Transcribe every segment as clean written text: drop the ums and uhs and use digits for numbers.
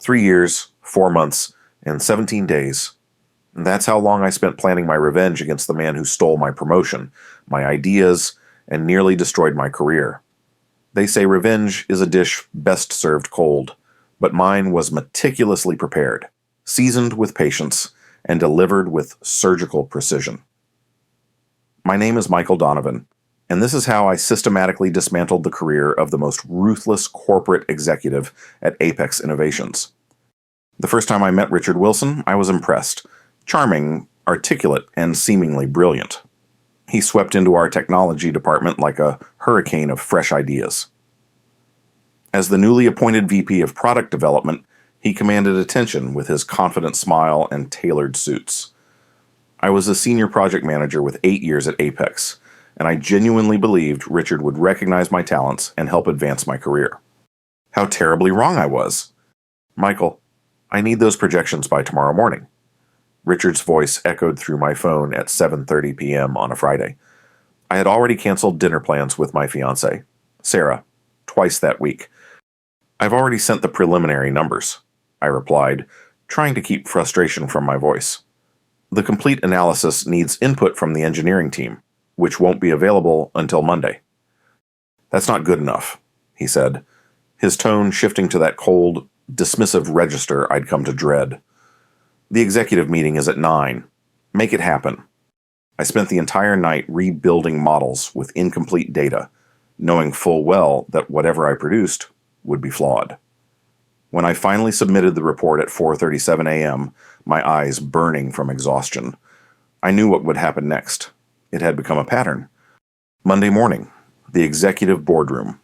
3 years, 4 months, and 17 days. And that's how long I spent planning my revenge against the man who stole my promotion, my ideas, and nearly destroyed my career. They say revenge is a dish best served cold, but mine was meticulously prepared, seasoned with patience, and delivered with surgical precision. My name is Michael Donovan, and this is how I systematically dismantled the career of the most ruthless corporate executive at Apex Innovations. The first time I met Richard Wilson, I was impressed. Charming, articulate, and seemingly brilliant. He swept into our technology department like a hurricane of fresh ideas. As the newly appointed VP of Product Development, he commanded attention with his confident smile and tailored suits. I was a senior project manager with 8 years at Apex, and I genuinely believed Richard would recognize my talents and help advance my career. How terribly wrong I was. Michael, I need those projections by tomorrow morning. Richard's voice echoed through my phone at 7:30 p.m. on a Friday. I had already canceled dinner plans with my fiancée, Sarah, twice that week. I've already sent the preliminary numbers, I replied, trying to keep frustration from my voice. The complete analysis needs input from the engineering team, which won't be available until Monday. That's not good enough, he said, his tone shifting to that cold, dismissive register I'd come to dread. The executive meeting is at 9. Make it happen. I spent the entire night rebuilding models with incomplete data, knowing full well that whatever I produced would be flawed. When I finally submitted the report at 4:37 a.m., my eyes burning from exhaustion, I knew what would happen next. It had become a pattern. Monday morning, the executive boardroom.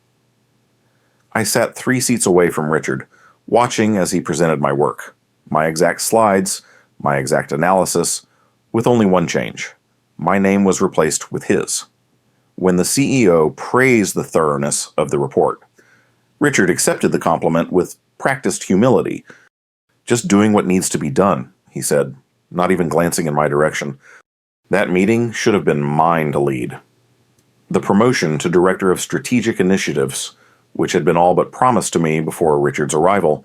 I sat 3 seats away from Richard, watching as he presented my work, my exact slides, my exact analysis, with only one change. My name was replaced with his. When the CEO praised the thoroughness of the report, Richard accepted the compliment with practiced humility. Just doing what needs to be done, he said, not even glancing in my direction. That meeting should have been mine to lead. The promotion to Director of Strategic Initiatives, which had been all but promised to me before Richard's arrival,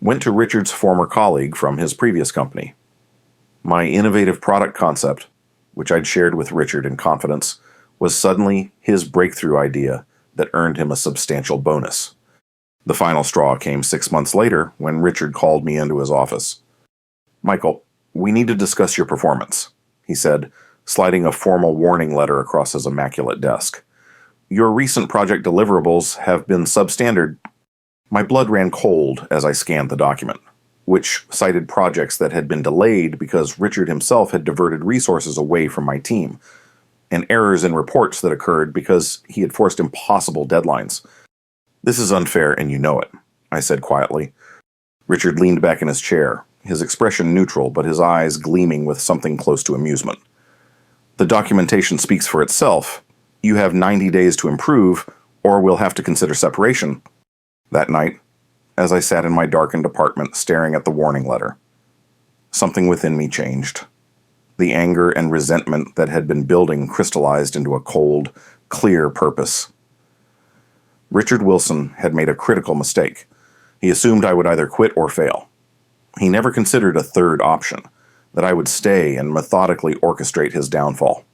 went to Richard's former colleague from his previous company. My innovative product concept, which I'd shared with Richard in confidence, was suddenly his breakthrough idea that earned him a substantial bonus. The final straw came 6 months later when Richard called me into his office. Michael, we need to discuss your performance, he said, sliding a formal warning letter across his immaculate desk. Your recent project deliverables have been substandard. My blood ran cold as I scanned the document, which cited projects that had been delayed because Richard himself had diverted resources away from my team, and errors in reports that occurred because he had forced impossible deadlines. This is unfair, and you know it, I said quietly. Richard leaned back in his chair, his expression neutral, but his eyes gleaming with something close to amusement. The documentation speaks for itself. You have 90 days to improve, or we'll have to consider separation. That night, as I sat in my darkened apartment staring at the warning letter, something within me changed. The anger and resentment that had been building crystallized into a cold, clear purpose. Richard Wilson had made a critical mistake. He assumed I would either quit or fail. He never considered a third option, that I would stay and methodically orchestrate his downfall.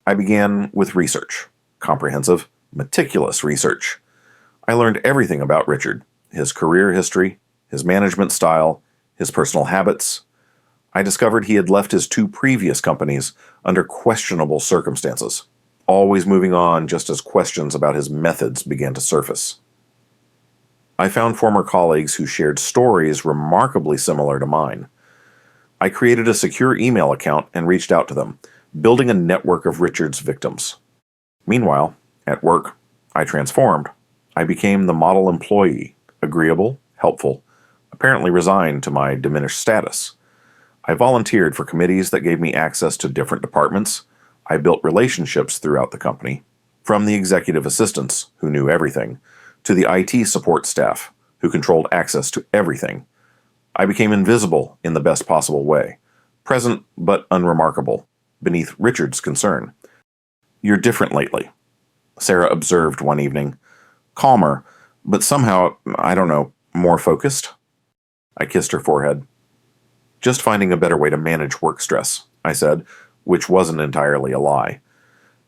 I began with research, comprehensive, meticulous research. I learned everything about Richard, his career history, his management style, his personal habits. I discovered he had left his 2 previous companies under questionable circumstances, always moving on just as questions about his methods began to surface. I found former colleagues who shared stories remarkably similar to mine. I created a secure email account and reached out to them, building a network of Richard's victims. Meanwhile, at work, I transformed. I became the model employee, agreeable, helpful, apparently resigned to my diminished status. I volunteered for committees that gave me access to different departments. I built relationships throughout the company, from the executive assistants, who knew everything, to the IT support staff, who controlled access to everything. I became invisible in the best possible way, present but unremarkable, beneath Richard's concern. You're different lately, Sarah observed one evening. Calmer, but somehow, I don't know, more focused. I kissed her forehead. Just finding a better way to manage work stress, I said, which wasn't entirely a lie.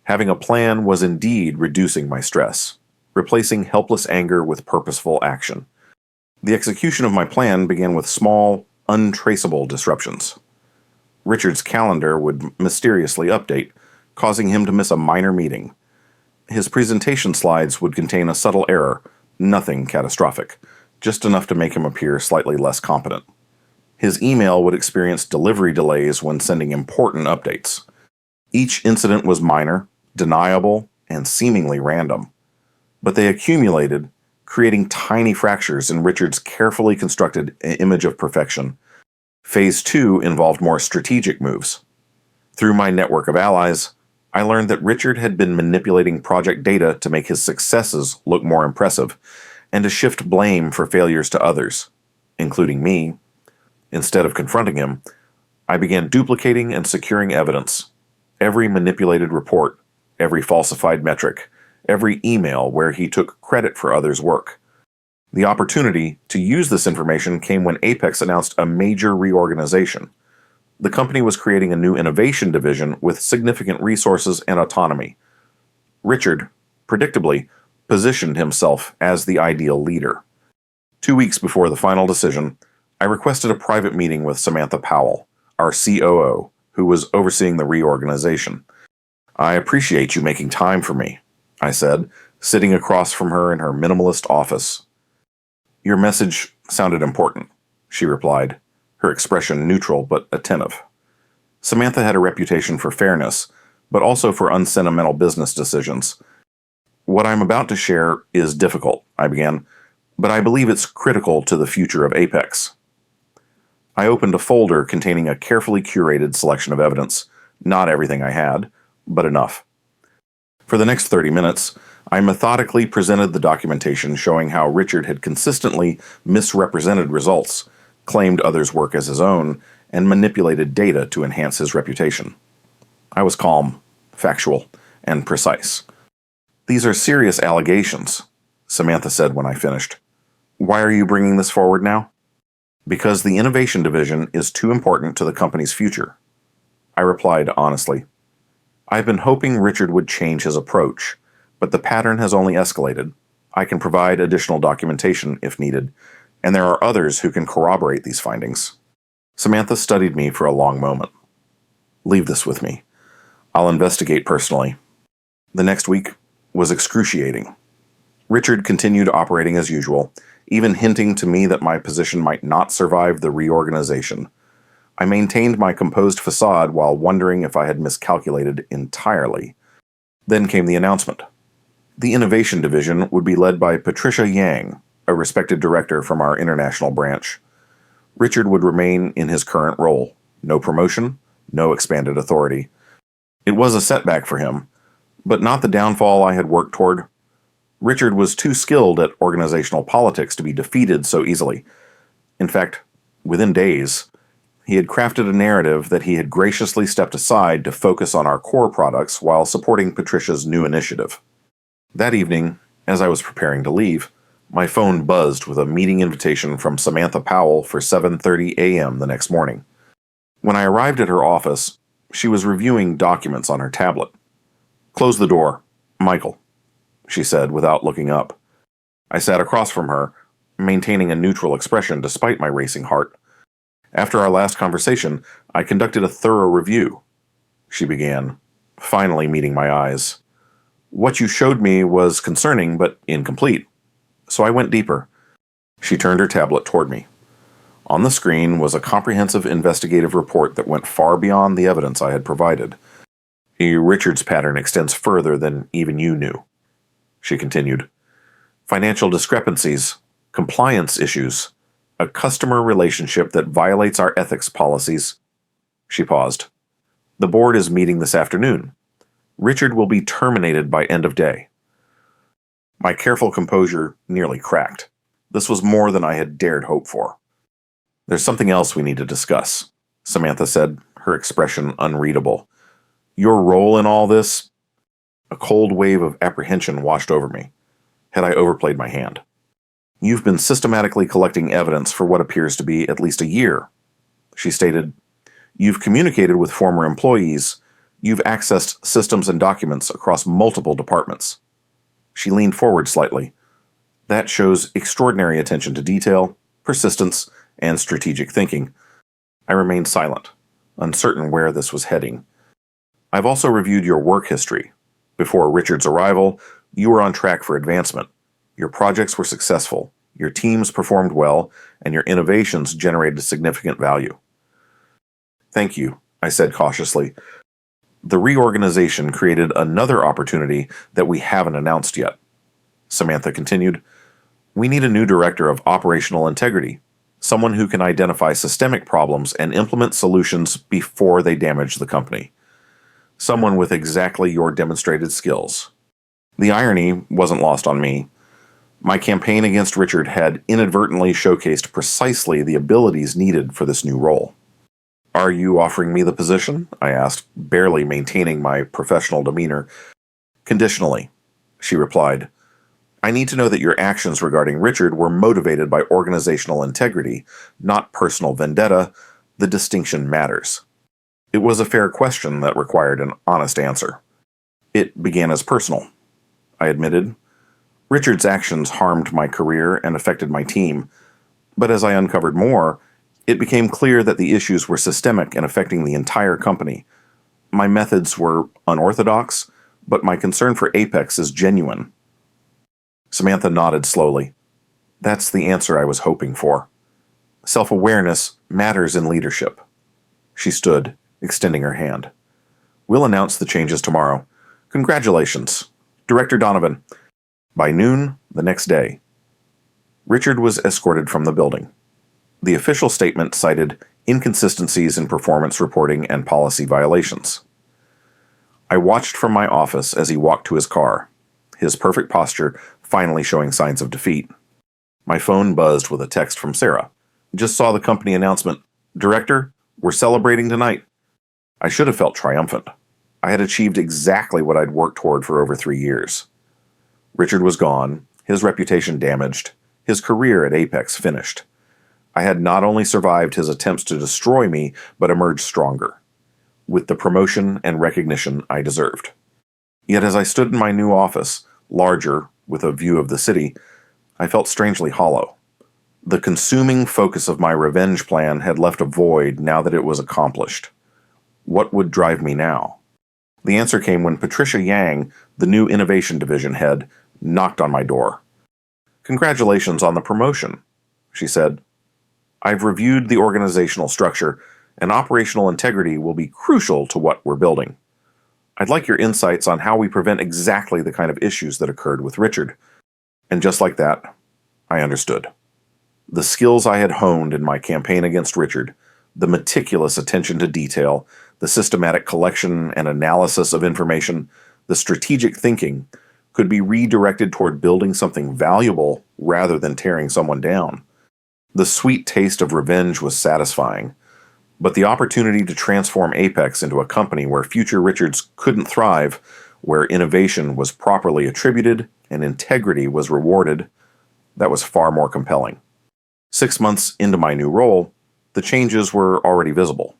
Having a plan was indeed reducing my stress, replacing helpless anger with purposeful action. The execution of my plan began with small, untraceable disruptions. Richard's calendar would mysteriously update, causing him to miss a minor meeting. His presentation slides would contain a subtle error, nothing catastrophic, just enough to make him appear slightly less competent. His email would experience delivery delays when sending important updates. Each incident was minor, deniable, and seemingly random. But they accumulated, creating tiny fractures in Richard's carefully constructed image of perfection. Phase 2 involved more strategic moves. Through my network of allies, I learned that Richard had been manipulating project data to make his successes look more impressive, and to shift blame for failures to others, including me. Instead of confronting him, I began duplicating and securing evidence. Every manipulated report, every falsified metric, every email where he took credit for others' work. The opportunity to use this information came when Apex announced a major reorganization. The company was creating a new innovation division with significant resources and autonomy. Richard, predictably, positioned himself as the ideal leader. 2 weeks before the final decision, I requested a private meeting with Samantha Powell, our COO, who was overseeing the reorganization. "I appreciate you making time for me," I said, sitting across from her in her minimalist office. "Your message sounded important," she replied, her expression neutral but attentive. Samantha had a reputation for fairness, but also for unsentimental business decisions. "What I'm about to share is difficult," I began, "but I believe it's critical to the future of Apex." I opened a folder containing a carefully curated selection of evidence, not everything I had, but enough. For the next 30 minutes, I methodically presented the documentation showing how Richard had consistently misrepresented results, claimed others' work as his own, and manipulated data to enhance his reputation. I was calm, factual, and precise. "These are serious allegations," Samantha said when I finished. "Why are you bringing this forward now?" "Because the innovation division is too important to the company's future," I replied honestly. "I've been hoping Richard would change his approach, but the pattern has only escalated. I can provide additional documentation if needed, and there are others who can corroborate these findings." Samantha studied me for a long moment. "Leave this with me. I'll investigate personally." The next week was excruciating. Richard continued operating as usual, even hinting to me that my position might not survive the reorganization. I maintained my composed facade while wondering if I had miscalculated entirely. Then came the announcement. The innovation division would be led by Patricia Yang, a respected director from our international branch. Richard would remain in his current role. No promotion, no expanded authority. It was a setback for him, but not the downfall I had worked toward. Richard was too skilled at organizational politics to be defeated so easily. In fact, within days, he had crafted a narrative that he had graciously stepped aside to focus on our core products while supporting Patricia's new initiative. That evening, as I was preparing to leave, my phone buzzed with a meeting invitation from Samantha Powell for 7:30 a.m. the next morning. When I arrived at her office, she was reviewing documents on her tablet. "Close the door, Michael," she said without looking up. I sat across from her, maintaining a neutral expression despite my racing heart. "After our last conversation, I conducted a thorough review," she began, finally meeting my eyes. "What you showed me was concerning but incomplete, so I went deeper." She turned her tablet toward me. On the screen was a comprehensive investigative report that went far beyond the evidence I had provided. "Richard's pattern extends further than even you knew," she continued. "Financial discrepancies, compliance issues, a customer relationship that violates our ethics policies." She paused. "The board is meeting this afternoon. Richard will be terminated by end of day." My careful composure nearly cracked. This was more than I had dared hope for. "There's something else we need to discuss," Samantha said, her expression unreadable. "Your role in all this?" A cold wave of apprehension washed over me. Had I overplayed my hand? You've been systematically collecting evidence for what appears to be at least a year. She stated, you've communicated with former employees. You've accessed systems and documents across multiple departments. She leaned forward slightly. That shows extraordinary attention to detail, persistence, and strategic thinking. I remained silent, uncertain where this was heading. I've also reviewed your work history. Before Richard's arrival, you were on track for advancement. Your projects were successful, your teams performed well, and your innovations generated significant value. Thank you, I said cautiously. The reorganization created another opportunity that we haven't announced yet. Samantha continued, we need a new director of operational integrity, someone who can identify systemic problems and implement solutions before they damage the company. Someone with exactly your demonstrated skills. The irony wasn't lost on me. My campaign against Richard had inadvertently showcased precisely the abilities needed for this new role. Are you offering me the position? I asked, barely maintaining my professional demeanor. Conditionally, she replied. I need to know that your actions regarding Richard were motivated by organizational integrity, not personal vendetta. The distinction matters. It was a fair question that required an honest answer. It began as personal, I admitted. Richard's actions harmed my career and affected my team, but as I uncovered more, it became clear that the issues were systemic and affecting the entire company. My methods were unorthodox, but my concern for Apex is genuine. Samantha nodded slowly. That's the answer I was hoping for. Self-awareness matters in leadership. She stood, extending her hand. We'll announce the changes tomorrow. Congratulations, Director Donovan. By noon the next day, Richard was escorted from the building. The official statement cited inconsistencies in performance reporting and policy violations. I watched from my office as he walked to his car, his perfect posture finally showing signs of defeat. My phone buzzed with a text from Sarah. Just saw the company announcement. Director, we're celebrating tonight. I should have felt triumphant. I had achieved exactly what I'd worked toward for over 3 years. Richard was gone, his reputation damaged, his career at Apex finished. I had not only survived his attempts to destroy me, but emerged stronger, with the promotion and recognition I deserved. Yet as I stood in my new office, larger, with a view of the city, I felt strangely hollow. The consuming focus of my revenge plan had left a void now that it was accomplished. What would drive me now? The answer came when Patricia Yang, the new Innovation Division head, knocked on my door. Congratulations on the promotion, she said. I've reviewed the organizational structure, and operational integrity will be crucial to what we're building. I'd like your insights on how we prevent exactly the kind of issues that occurred with Richard. And just like that, I understood. The skills I had honed in my campaign against Richard, the meticulous attention to detail, the systematic collection and analysis of information, the strategic thinking, could be redirected toward building something valuable rather than tearing someone down. The sweet taste of revenge was satisfying, but the opportunity to transform Apex into a company where future Richards couldn't thrive, where innovation was properly attributed and integrity was rewarded, that was far more compelling. 6 months into my new role, the changes were already visible.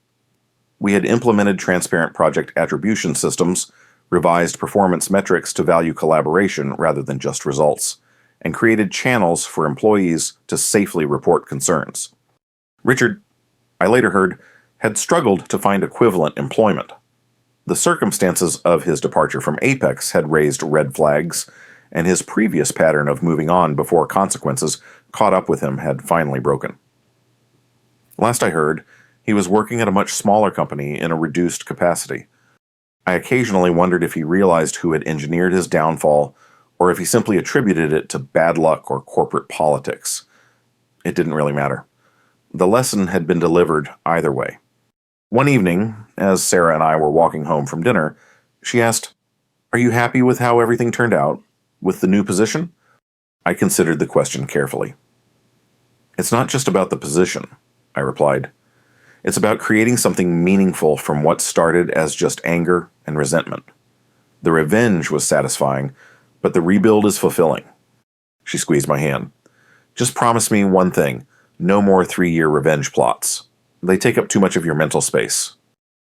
We had implemented transparent project attribution systems, revised performance metrics to value collaboration rather than just results, and created channels for employees to safely report concerns. Richard, I later heard, had struggled to find equivalent employment. The circumstances of his departure from Apex had raised red flags, and his previous pattern of moving on before consequences caught up with him had finally broken. Last I heard, he was working at a much smaller company in a reduced capacity. I occasionally wondered if he realized who had engineered his downfall, or if he simply attributed it to bad luck or corporate politics. It didn't really matter. The lesson had been delivered either way. One evening, as Sarah and I were walking home from dinner, she asked, "Are you happy with how everything turned out? With the new position?" I considered the question carefully. "It's not just about the position," I replied. "It's about creating something meaningful from what started as just anger and resentment. The revenge was satisfying, but the rebuild is fulfilling." She squeezed my hand. Just promise me one thing. No more 3-year revenge plots. They take up too much of your mental space.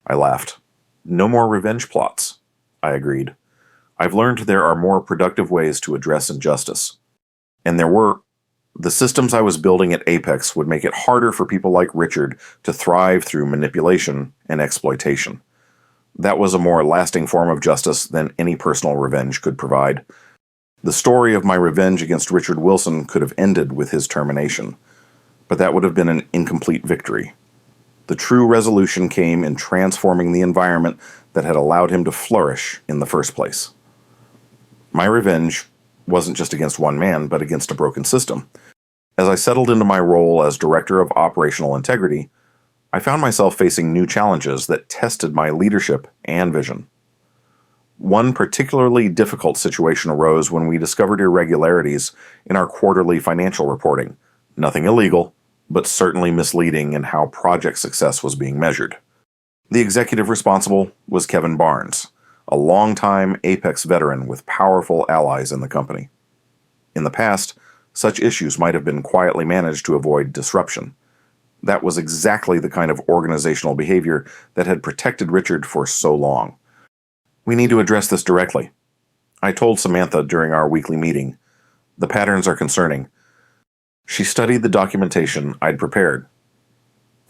I laughed. No more revenge plots, I agreed. I've learned there are more productive ways to address injustice. And there were. The systems I was building at Apex would make it harder for people like Richard to thrive through manipulation and exploitation. That was a more lasting form of justice than any personal revenge could provide. The story of my revenge against Richard Wilson could have ended with his termination, but that would have been an incomplete victory. The true resolution came in transforming the environment that had allowed him to flourish in the first place. My revenge wasn't just against one man, but against a broken system. As I settled into my role as Director of Operational Integrity, I found myself facing new challenges that tested my leadership and vision. One particularly difficult situation arose when we discovered irregularities in our quarterly financial reporting. Nothing illegal, but certainly misleading in how project success was being measured. The executive responsible was Kevin Barnes, a longtime Apex veteran with powerful allies in the company. In the past, such issues might have been quietly managed to avoid disruption. That was exactly the kind of organizational behavior that had protected Richard for so long. We need to address this directly. I told Samantha during our weekly meeting. The patterns are concerning. She studied the documentation I'd prepared.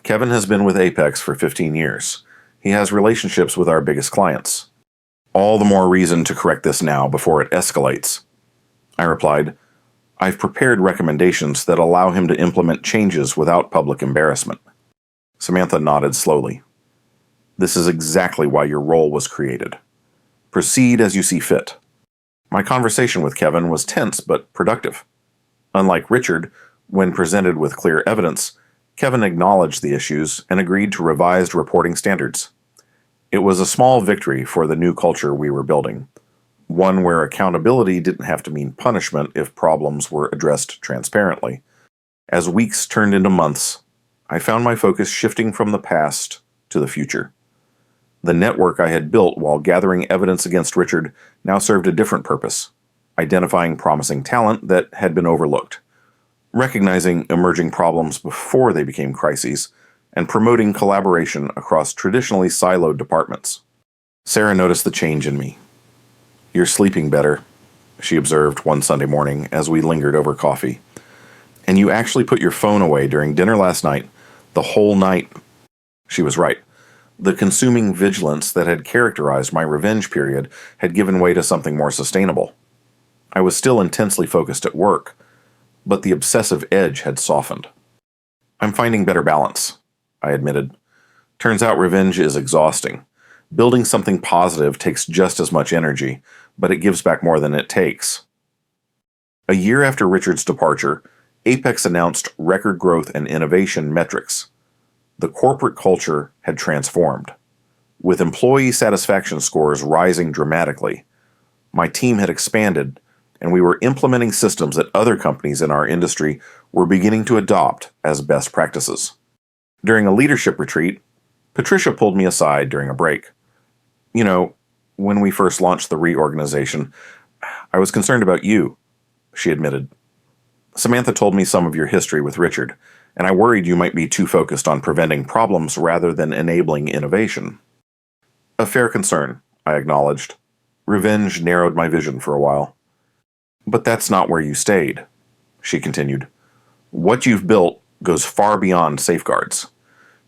Kevin has been with Apex for 15 years. He has relationships with our biggest clients. All the more reason to correct this now before it escalates. I replied, I've prepared recommendations that allow him to implement changes without public embarrassment. Samantha nodded slowly. This is exactly why your role was created. Proceed as you see fit. My conversation with Kevin was tense but productive. Unlike Richard, when presented with clear evidence, Kevin acknowledged the issues and agreed to revised reporting standards. It was a small victory for the new culture we were building, one where accountability didn't have to mean punishment if problems were addressed transparently. As weeks turned into months, I found my focus shifting from the past to the future. The network I had built while gathering evidence against Richard now served a different purpose, identifying promising talent that had been overlooked, recognizing emerging problems before they became crises, and promoting collaboration across traditionally siloed departments. Sarah noticed the change in me. You're sleeping better, she observed one Sunday morning as we lingered over coffee. And you actually put your phone away during dinner last night, the whole night. She was right. The consuming vigilance that had characterized my revenge period had given way to something more sustainable. I was still intensely focused at work, but the obsessive edge had softened. I'm finding better balance, I admitted. Turns out revenge is exhausting. Building something positive takes just as much energy, but it gives back more than it takes. A year after Richard's departure, Apex announced record growth and innovation metrics. The corporate culture had transformed, with employee satisfaction scores rising dramatically. My team had expanded, and we were implementing systems that other companies in our industry were beginning to adopt as best practices. During a leadership retreat, Patricia pulled me aside during a break. You know, when we first launched the reorganization, I was concerned about you, she admitted. Samantha told me some of your history with Richard, and I worried you might be too focused on preventing problems rather than enabling innovation. A fair concern, I acknowledged. Revenge narrowed my vision for a while. But that's not where you stayed, she continued. What you've built goes far beyond safeguards.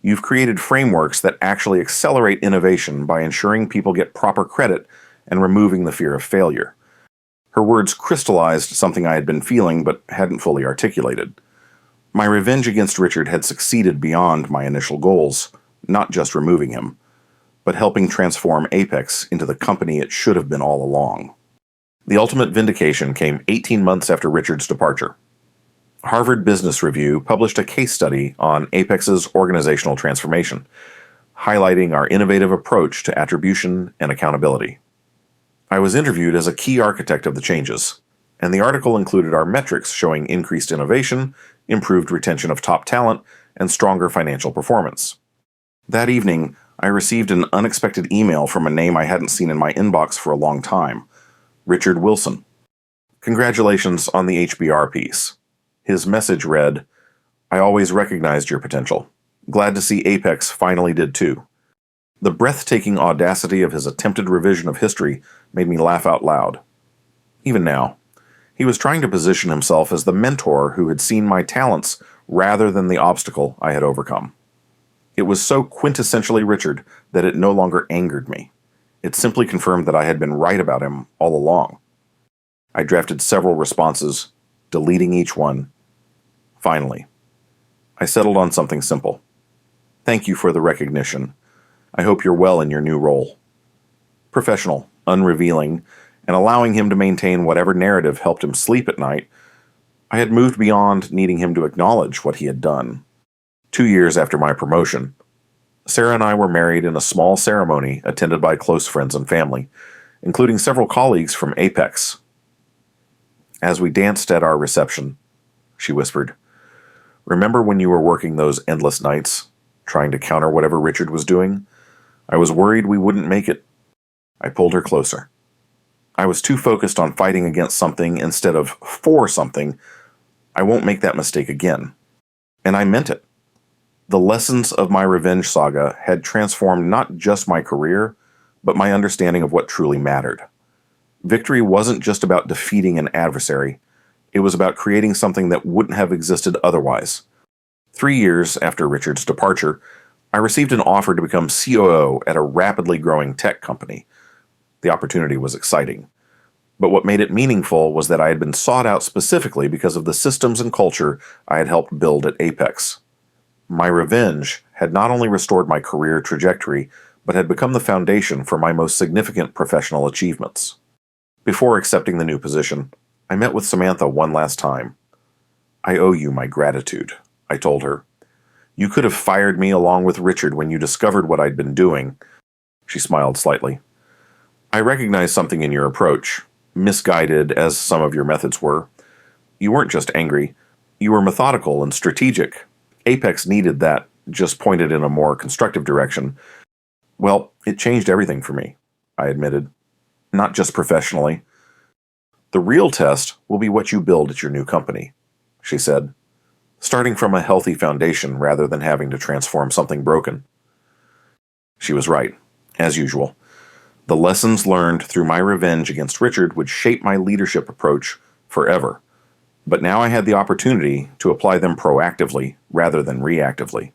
You've created frameworks that actually accelerate innovation by ensuring people get proper credit and removing the fear of failure. Her words crystallized something I had been feeling but hadn't fully articulated. My revenge against Richard had succeeded beyond my initial goals, not just removing him, but helping transform Apex into the company it should have been all along. The ultimate vindication came 18 months after Richard's departure. Harvard Business Review published a case study on Apex's organizational transformation, highlighting our innovative approach to attribution and accountability. I was interviewed as a key architect of the changes, and the article included our metrics showing increased innovation, improved retention of top talent, and stronger financial performance. That evening, I received an unexpected email from a name I hadn't seen in my inbox for a long time, Richard Wilson. Congratulations on the HBR piece. His message read, "I always recognized your potential. Glad to see Apex finally did too." The breathtaking audacity of his attempted revision of history made me laugh out loud. Even now, he was trying to position himself as the mentor who had seen my talents rather than the obstacle I had overcome. It was so quintessentially Richard that it no longer angered me. It simply confirmed that I had been right about him all along. I drafted several responses, deleting each one. Finally, I settled on something simple. "Thank you for the recognition. I hope you're well in your new role." Professional, unrevealing, and allowing him to maintain whatever narrative helped him sleep at night, I had moved beyond needing him to acknowledge what he had done. 2 years after my promotion, Sarah and I were married in a small ceremony attended by close friends and family, including several colleagues from Apex. As we danced at our reception, she whispered, "Remember when you were working those endless nights, trying to counter whatever Richard was doing? I was worried we wouldn't make it." I pulled her closer. I was too focused on fighting against something instead of for something. I won't make that mistake again. And I meant it. The lessons of my revenge saga had transformed not just my career, but my understanding of what truly mattered. Victory wasn't just about defeating an adversary. It was about creating something that wouldn't have existed otherwise. 3 years after Richard's departure, I received an offer to become COO at a rapidly growing tech company. The opportunity was exciting. But what made it meaningful was that I had been sought out specifically because of the systems and culture I had helped build at Apex. My revenge had not only restored my career trajectory, but had become the foundation for my most significant professional achievements. Before accepting the new position, I met with Samantha one last time. "I owe you my gratitude," I told her. "You could have fired me along with Richard when you discovered what I'd been doing." She smiled slightly. "I recognize something in your approach, misguided as some of your methods were. You weren't just angry. You were methodical and strategic. Apex needed that, just pointed in a more constructive direction. Well, it changed everything for me," I admitted. "Not just professionally. The real test will be what you build at your new company," she said, "starting from a healthy foundation rather than having to transform something broken." She was right, as usual. The lessons learned through my revenge against Richard would shape my leadership approach forever. But now I had the opportunity to apply them proactively rather than reactively.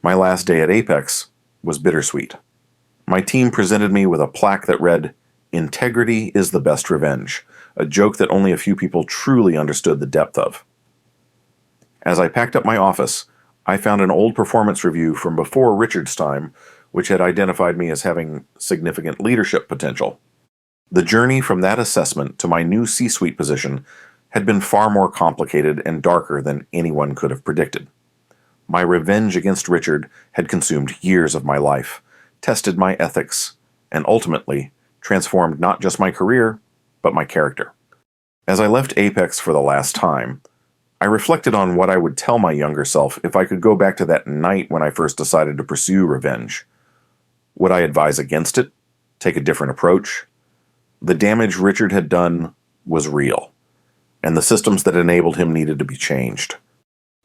My last day at Apex was bittersweet. My team presented me with a plaque that read, "Integrity is the best revenge," a joke that only a few people truly understood the depth of. As I packed up my office, I found an old performance review from before Richard's time, which had identified me as having significant leadership potential. The journey from that assessment to my new C-suite position had been far more complicated and darker than anyone could have predicted. My revenge against Richard had consumed years of my life, tested my ethics, and ultimately transformed not just my career, but my character. As I left Apex for the last time, I reflected on what I would tell my younger self if I could go back to that night when I first decided to pursue revenge. Would I advise against it? Take a different approach? The damage Richard had done was real, and the systems that enabled him needed to be changed.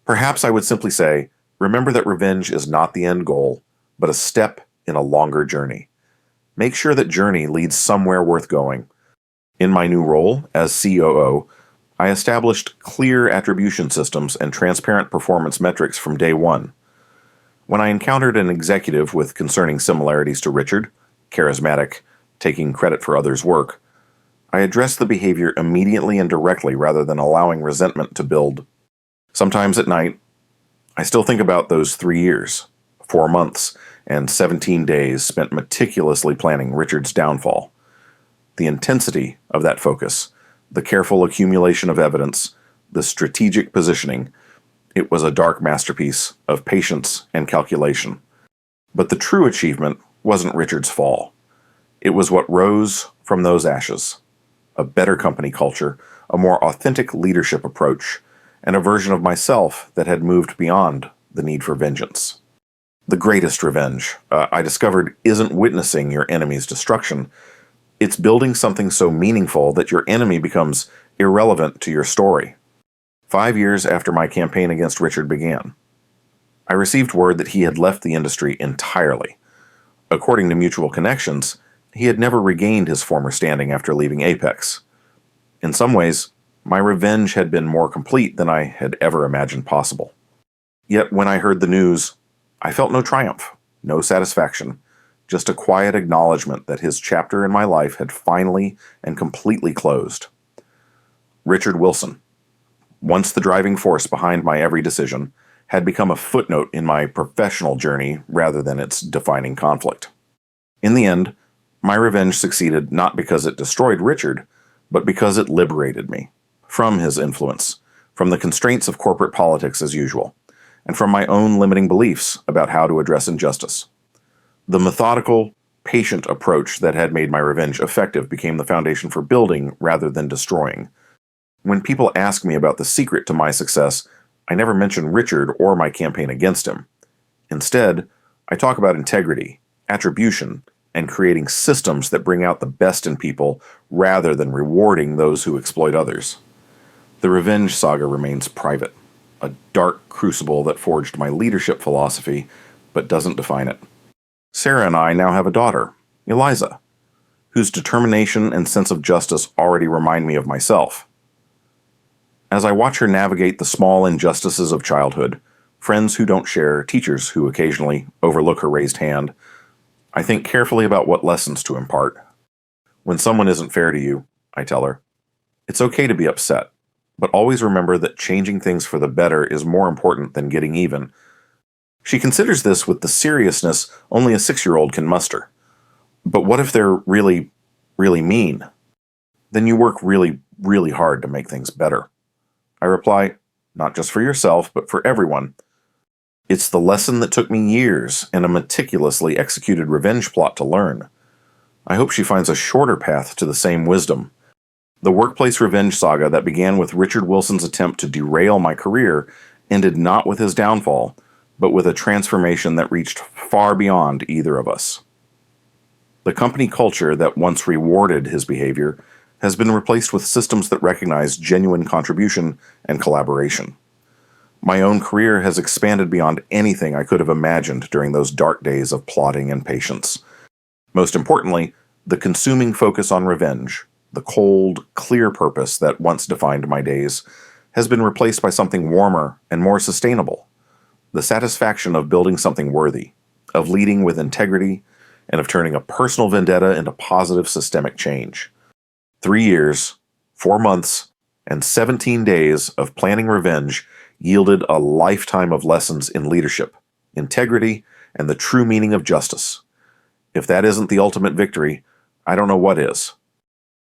Perhaps I would simply say, remember that revenge is not the end goal, but a step in a longer journey. Make sure that journey leads somewhere worth going. In my new role as COO, I established clear attribution systems and transparent performance metrics from day one. When I encountered an executive with concerning similarities to Richard, charismatic, taking credit for others' work, I addressed the behavior immediately and directly rather than allowing resentment to build. Sometimes at night, I still think about those 3 years, 4 months, and 17 days spent meticulously planning Richard's downfall. The intensity of that focus, the careful accumulation of evidence, the strategic positioning, it was a dark masterpiece of patience and calculation. But the true achievement wasn't Richard's fall. It was what rose from those ashes. A better company culture, a more authentic leadership approach, and a version of myself that had moved beyond the need for vengeance. The greatest revenge, I discovered, isn't witnessing your enemy's destruction. It's building something so meaningful that your enemy becomes irrelevant to your story. 5 years after my campaign against Richard began, I received word that he had left the industry entirely. According to mutual connections, he had never regained his former standing after leaving Apex. In some ways, my revenge had been more complete than I had ever imagined possible. Yet when I heard the news, I felt no triumph, no satisfaction, just a quiet acknowledgement that his chapter in my life had finally and completely closed. Richard Wilson, once the driving force behind my every decision, had become a footnote in my professional journey rather than its defining conflict. In the end, my revenge succeeded not because it destroyed Richard, but because it liberated me from his influence, from the constraints of corporate politics as usual, and from my own limiting beliefs about how to address injustice. The methodical, patient approach that had made my revenge effective became the foundation for building rather than destroying. When people ask me about the secret to my success, I never mention Richard or my campaign against him. Instead, I talk about integrity, attribution, and creating systems that bring out the best in people rather than rewarding those who exploit others. The revenge saga remains private, a dark crucible that forged my leadership philosophy, but doesn't define it. Sarah and I now have a daughter, Eliza, whose determination and sense of justice already remind me of myself. As I watch her navigate the small injustices of childhood, friends who don't share, teachers who occasionally overlook her raised hand, I think carefully about what lessons to impart. When someone isn't fair to you, I tell her, it's okay to be upset, but always remember that changing things for the better is more important than getting even. She considers this with the seriousness only a 6-year-old can muster. But what if they're really, really mean? Then you work really, really hard to make things better. I reply, not just for yourself, but for everyone. It's the lesson that took me years and a meticulously executed revenge plot to learn. I hope she finds a shorter path to the same wisdom. The workplace revenge saga that began with Richard Wilson's attempt to derail my career ended not with his downfall, but with a transformation that reached far beyond either of us. The company culture that once rewarded his behavior has been replaced with systems that recognize genuine contribution and collaboration. My own career has expanded beyond anything I could have imagined during those dark days of plotting and patience. Most importantly, the consuming focus on revenge, the cold, clear purpose that once defined my days, has been replaced by something warmer and more sustainable. The satisfaction of building something worthy, of leading with integrity, and of turning a personal vendetta into positive systemic change. 3 years, 4 months, and 17 days of planning revenge yielded a lifetime of lessons in leadership, integrity, and the true meaning of justice. If that isn't the ultimate victory, I don't know what is.